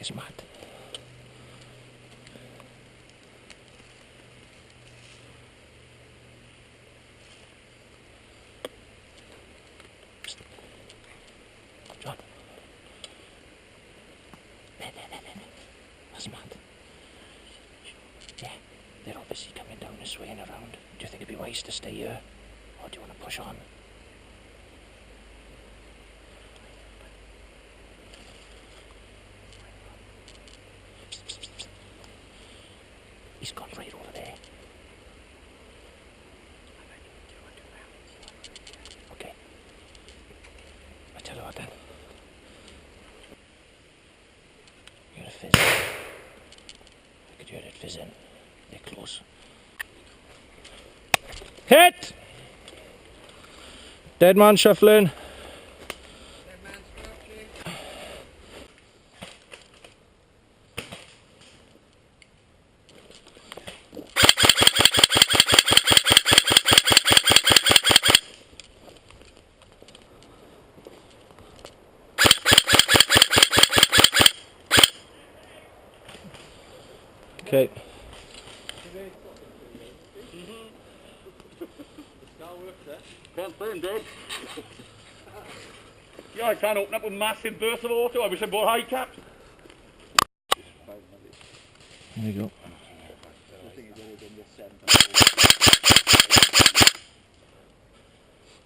It's mad. John. There. That's mad. Yeah, they're obviously coming down and swaying around. Do you think it'd be wise to stay here? Or do you want to push on? He's gone right over there. Okay. I tell you what then. You're a fizz. I could hear it fizzing. They're close. Hit! Dead man shuffling. Okay. Can't say I'm dead. Yeah, I can't open up with massive bursts of water. I wish I bought high caps. There you go.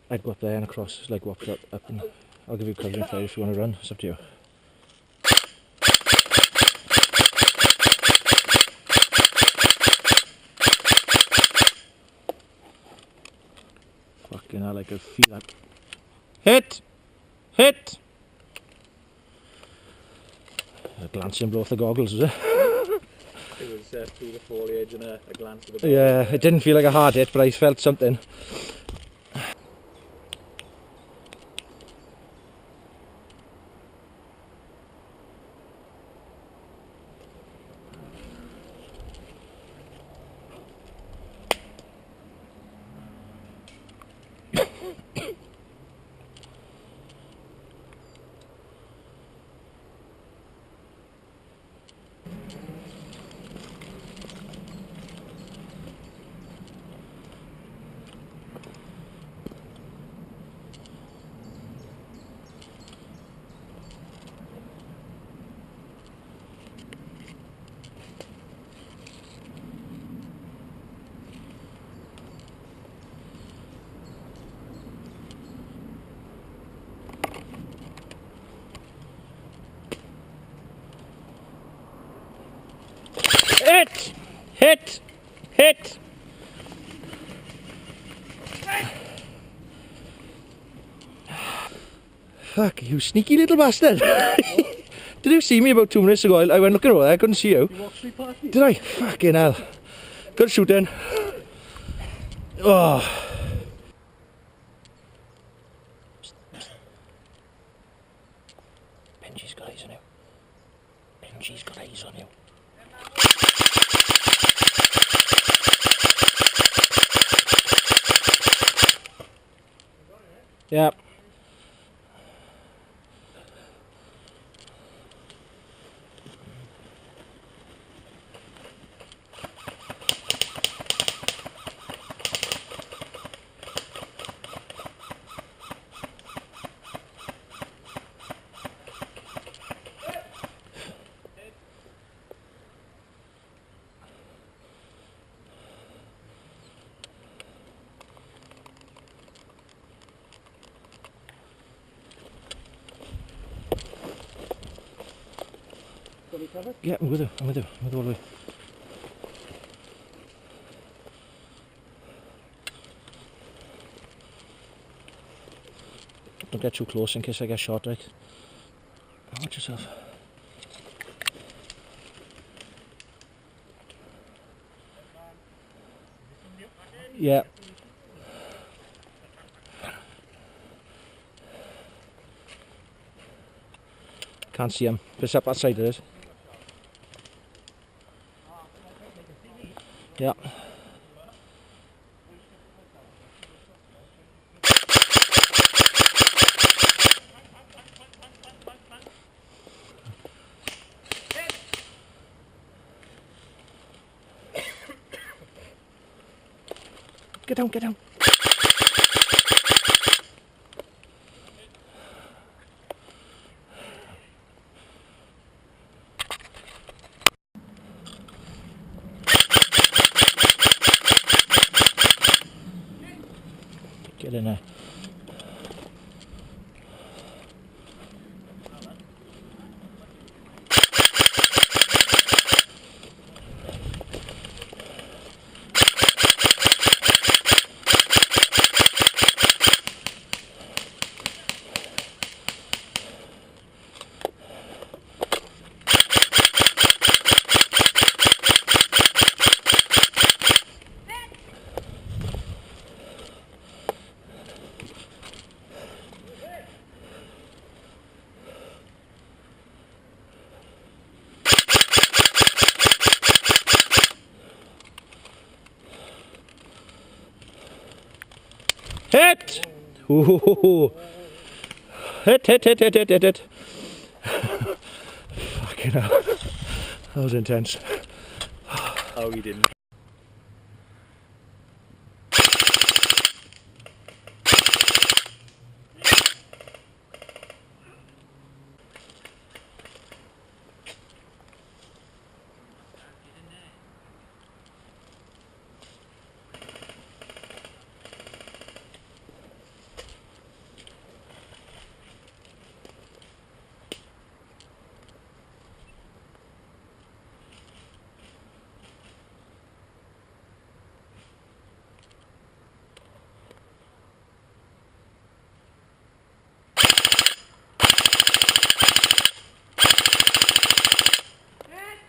I'd go up there and across, like walk up and I'll give you cover and fire if you want to run. It's up to you. Fucking hell, I could feel that. Hit! Hit! A glancing blow off the goggles, was it? It was through the foliage and a glance of the goggles. Yeah, it didn't feel like a hard hit, but I felt something. Hit! Hit! Hit! Fuck, you sneaky little bastard! Did you see me about 2 minutes ago? I went looking over there, I couldn't see you. You watched me party? Did I? Fucking hell. Good shooting. Oh. Benji's got eyes on you. Benji's got eyes on you. Yeah. Yeah, I'm with you, all the way. Don't get too close in case I get shot, right? Watch yourself. Yeah. Can't see him. Just up that side of it. Yeah. Get down, get down. Get in there. Hit! Ooh. Hit. Fucking hell. That was intense. Oh, he didn't.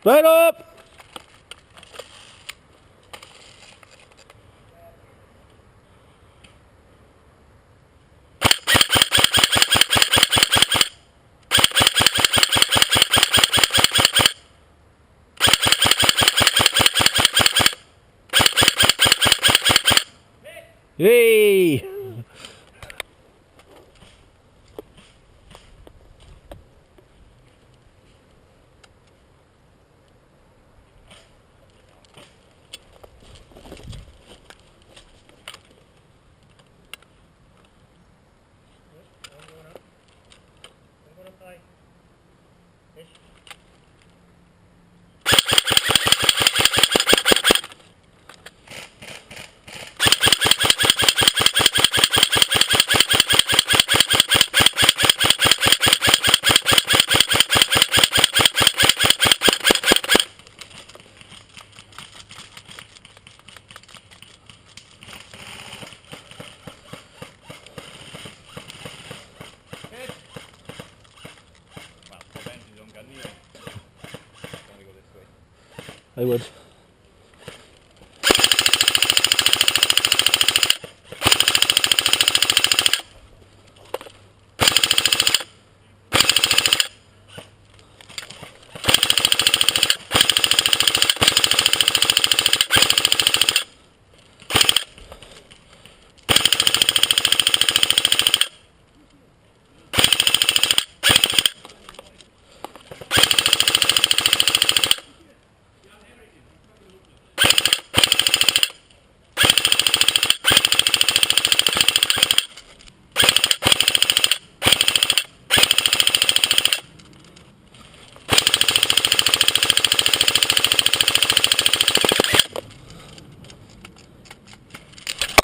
Right up! Hey! I would.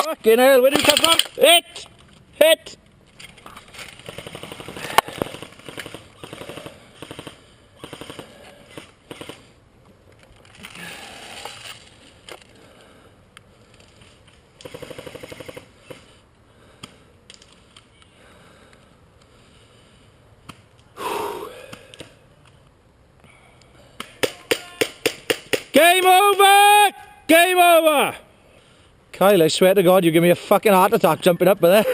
Fucking hell, where did you come from? Hit! Hit! Game over! Game over! Kyle, I swear to God, you give me a fucking heart attack jumping up there.